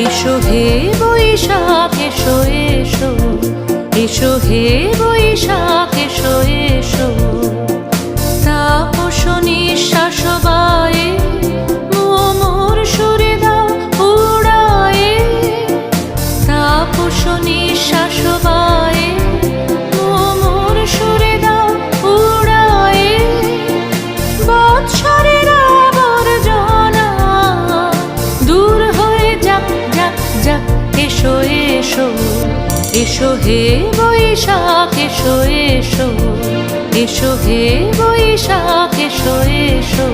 এসো হে বৈশাখ এসো এসো, এসো হে বৈশাখ এসো এসো। তাপস নিঃশ্বাস বায়ে মোর সুরে দাও উড়ায়ে, তাপস নিঃশ্বাস বায়ে মোর সুরে দাও উড়ায়ে। বৎসরের আবর্জনা দূর হয়ে যাক যাক যাক। এসো এসো, এসো হে বৈশাখ এসো এসো, এসো হে বৈশাখ এসো এসো।